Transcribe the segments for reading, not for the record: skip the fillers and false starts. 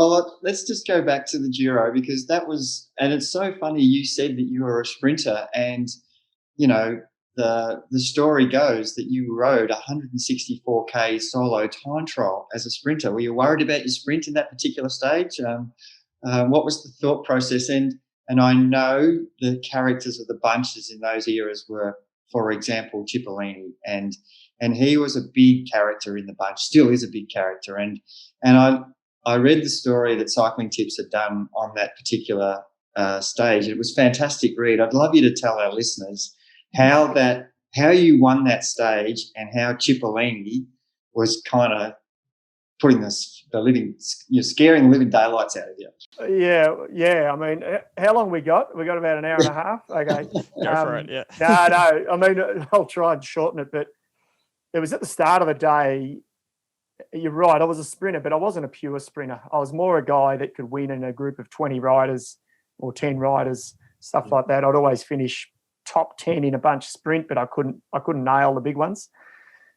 Well, let's just go back to the Giro, because that was, and it's so funny. You said that you were a sprinter, and you know the story goes that you rode 164k solo time trial as a sprinter. Were you worried about your sprint in that particular stage? What was the thought process? And I know the characters of the bunches in those eras were, for example, Cipollini, and he was a big character in the bunch, still is a big character. And I read the story that Cycling Tips had done on that particular stage. It was a fantastic read. I'd love you to tell our listeners how you won that stage, and how Cipollini was kind of putting scaring the living daylights out of you. Yeah. I mean, how long we got? We got about an hour and a half. Okay. Go for it. Yeah. No. I mean, I'll try and shorten it, but it was at the start of the day. You're right. I was a sprinter, but I wasn't a pure sprinter. I was more a guy that could win in a group of 20 riders or 10 riders, stuff like that. I'd always finish top 10 in a bunch sprint, but I couldn't nail the big ones.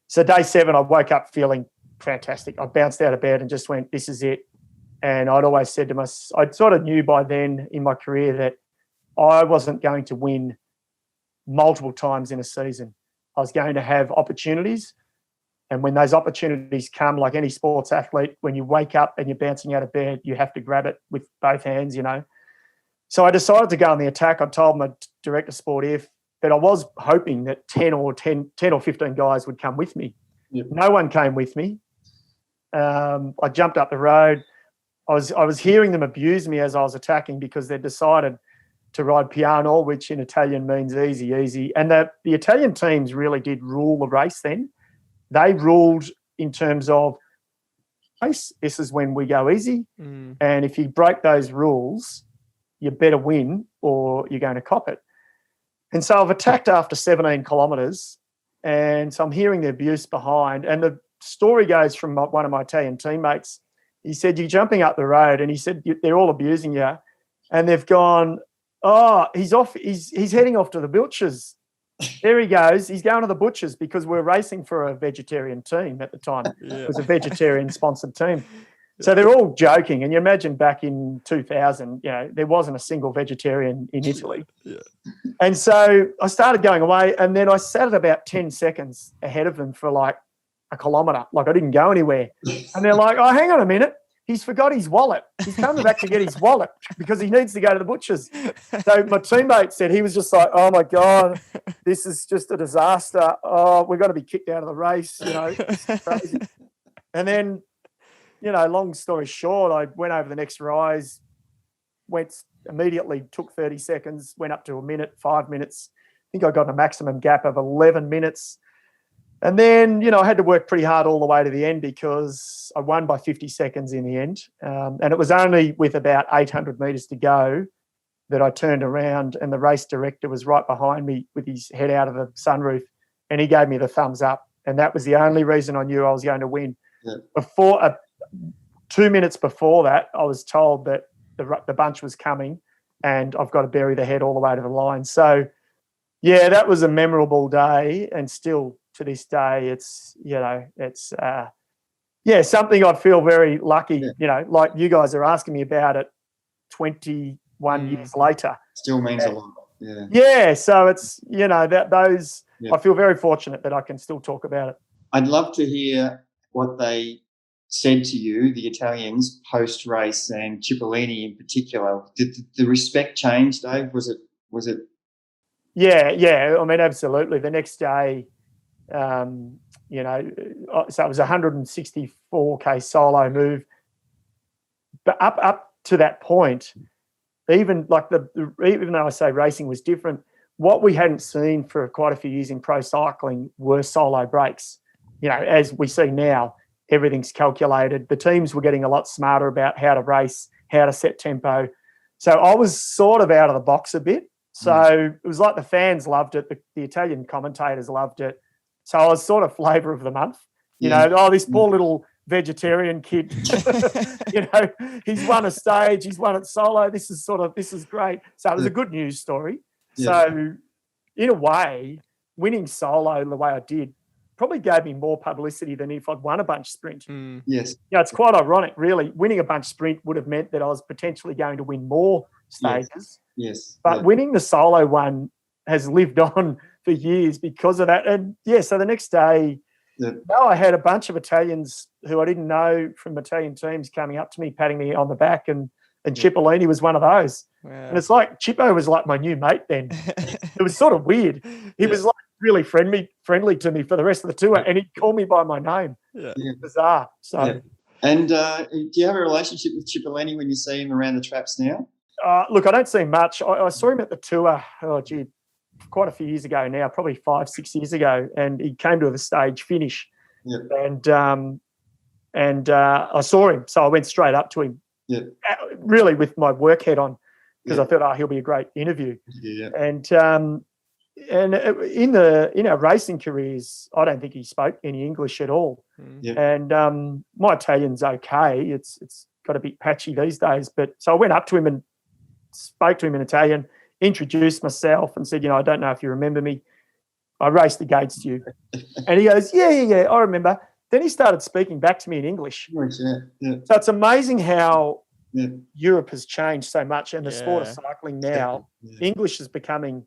So day 7, I woke up feeling fantastic. I bounced out of bed and just went, this is it. And I'd always said to myself, I sort of knew by then in my career that I wasn't going to win multiple times in a season. I was going to have opportunities. And when those opportunities come, like any sports athlete, when you wake up and you're bouncing out of bed, you have to grab it with both hands, So I decided to go on the attack. I told my director of sport but I was hoping that 10 or 15 guys would come with me. Yep. No one came with me. I jumped up the road. I was hearing them abuse me as I was attacking, because they decided to ride piano, which in Italian means easy. And the Italian teams really did rule the race then. They ruled in terms of, this is when we go easy. Mm. And if you break those rules, you better win or you're going to cop it. And so I've attacked after 17 kilometres, and so I'm hearing the abuse behind. And the story goes from one of my Italian teammates. He said, you're jumping up the road, and he said, they're all abusing you. And they've gone, oh, he's off. He's heading off to the butchers. There he goes. He's going to the butchers, because we're racing for a vegetarian team at the time. Yeah. It was a vegetarian-sponsored team. So they're all joking. And you imagine back in 2000, there wasn't a single vegetarian in Italy. Yeah. And so I started going away, and then I sat at about 10 seconds ahead of them for like a kilometre. Like, I didn't go anywhere. And they're like, oh, hang on a minute. He's forgot his wallet. He's coming back to get his wallet because he needs to go to the butchers. So my teammate said, he was just like, oh, my God, this is just a disaster. Oh, we're going to be kicked out of the race. It's crazy. And then, long story short, I went over the next rise, immediately took 30 seconds, went up to a minute, 5 minutes. I think I got a maximum gap of 11 minutes. And then, I had to work pretty hard all the way to the end, because I won by 50 seconds in the end. And it was only with about 800 metres to go that I turned around, and the race director was right behind me with his head out of the sunroof, and he gave me the thumbs up. And that was the only reason I knew I was going to win. Yeah. 2 minutes before that, I was told that the bunch was coming, and I've got to bury the head all the way to the line. So, yeah, that was a memorable day, and still to this day, it's something I feel very lucky. Yeah. Like you guys are asking me about it 21 years later. Still means a lot. Yeah. Yeah. So it's those. Yeah. I feel very fortunate that I can still talk about it. I'd love to hear what they said to you, the Italians, post-race, and Cipollini in particular. Did the respect change, Dave? Was it? Yeah. I mean, absolutely. The next day, so it was 164k solo move. But up to that point, even like even though I say racing was different, what we hadn't seen for quite a few years in pro cycling were solo breaks. As we see now, everything's calculated. The teams were getting a lot smarter about how to race, how to set tempo. So I was sort of out of the box a bit. So it was like the fans loved it. The Italian commentators loved it. So I was sort of flavour of the month. This poor little vegetarian kid, he's won a stage, he's won it solo. This is great. So it was a good news story. Yeah. So in a way, winning solo the way I did probably gave me more publicity than if I'd won a bunch sprint. Yes. It's quite ironic, really. Winning a bunch sprint would have meant that I was potentially going to win more stages. Yes. But winning the solo one has lived on for years because of that. And so the next day, now I had a bunch of Italians who I didn't know from Italian teams coming up to me, patting me on the back, and Cipollini was one of those. Wow. And it's like Chippo was like my new mate then. It was sort of weird. He was like really friendly to me for the rest of the tour, and he'd call me by my name. Bizarre. So, and do you have a relationship with Cipollini when you see him around the traps now? Look, I don't see much. I saw him at the tour. Quite a few years ago now, probably 5-6 years ago, and he came to the stage finish, and I saw him, so I went straight up to him, really with my work head on, because I thought, he'll be a great interview. And in our racing careers, I don't think he spoke any English at all. And my Italian's okay. It's got a bit patchy these days, but so I went up to him and spoke to him in Italian, introduced myself and said, I don't know if you remember me. I raced against you. And he goes, yeah, I remember. Then he started speaking back to me in English. So it's amazing how Europe has changed so much, and the sport of cycling now, English is becoming,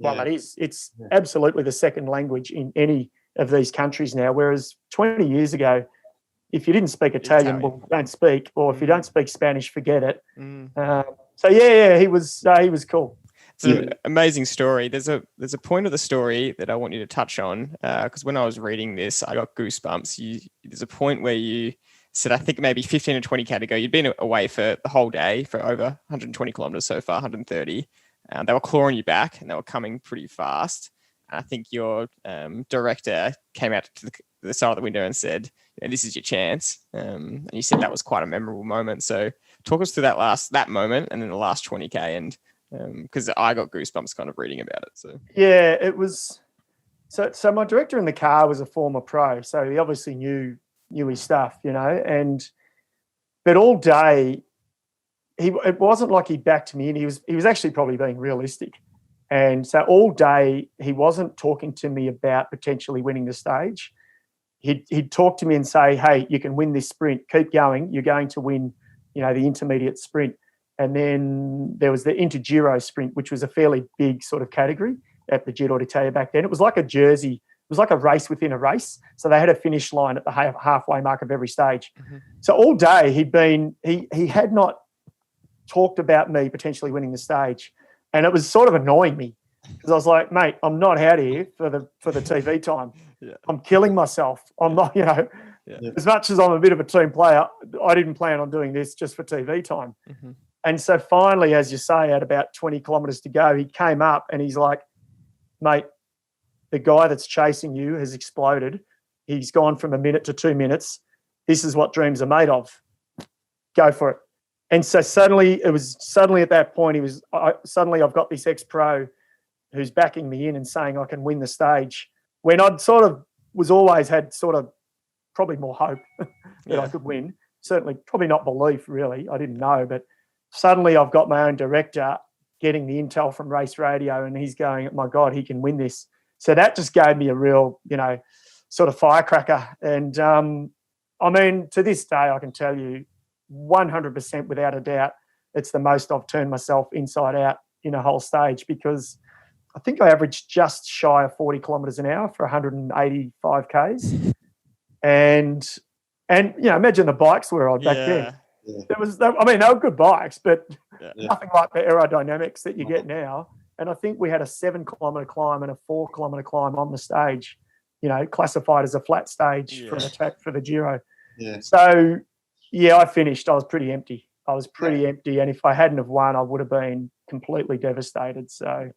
it is. It's absolutely the second language in any of these countries now, whereas 20 years ago, if you didn't speak Italian, well, don't speak, or if you don't speak Spanish, forget it. So he was cool. It's an amazing story. There's a point of the story that I want you to touch on, because when I was reading this, I got goosebumps. There's a point where you said, I think maybe 15 or 20 K to go. You'd been away for the whole day, for over 120 kilometers so far, 130. They were clawing you back, and they were coming pretty fast. And I think your director came out to the side of the window and said, this is your chance. And you said that was quite a memorable moment. So talk us through that moment and then the last 20K, and because I got goosebumps kind of reading about it. So it was. So my director in the car was a former pro, so he obviously knew his stuff, but all day it wasn't like he backed me in. He was actually probably being realistic, and so all day he wasn't talking to me about potentially winning the stage. He'd talk to me and say, "Hey, you can win this sprint. Keep going. You're going to win, the intermediate sprint." And then there was the Giro sprint, which was a fairly big sort of category at the Giro d'Italia back then. It was like a jersey. It was like a race within a race. So they had a finish line at the halfway mark of every stage. So all day he had not talked about me potentially winning the stage. And it was sort of annoying me because I was like, mate, I'm not out here for the TV time. I'm killing myself. I'm not, as much as I'm a bit of a team player, I didn't plan on doing this just for TV time. And so finally, as you say, at about 20 kilometres to go, he came up and he's like, mate, the guy that's chasing you has exploded. He's gone from a minute to 2 minutes. This is what dreams are made of. Go for it. And so suddenly at that point, I've got this ex-pro who's backing me in and saying I can win the stage, when I'd sort of always had sort of probably more hope that I could win. Certainly probably not belief, really. I didn't know, but suddenly I've got my own director getting the intel from Race Radio, and he's going, my God, he can win this. So that just gave me a real, sort of firecracker. And, to this day, I can tell you 100% without a doubt, it's the most I've turned myself inside out in a whole stage, because I think I averaged just shy of 40 kilometres an hour for 185 Ks. And imagine the bikes were on back then. They were good bikes, but nothing like the aerodynamics that you get now. And I think we had a 7-kilometre climb and a 4-kilometre climb on the stage, classified as a flat stage for the Giro. So, I finished. I was pretty empty. And if I hadn't have won, I would have been completely devastated. So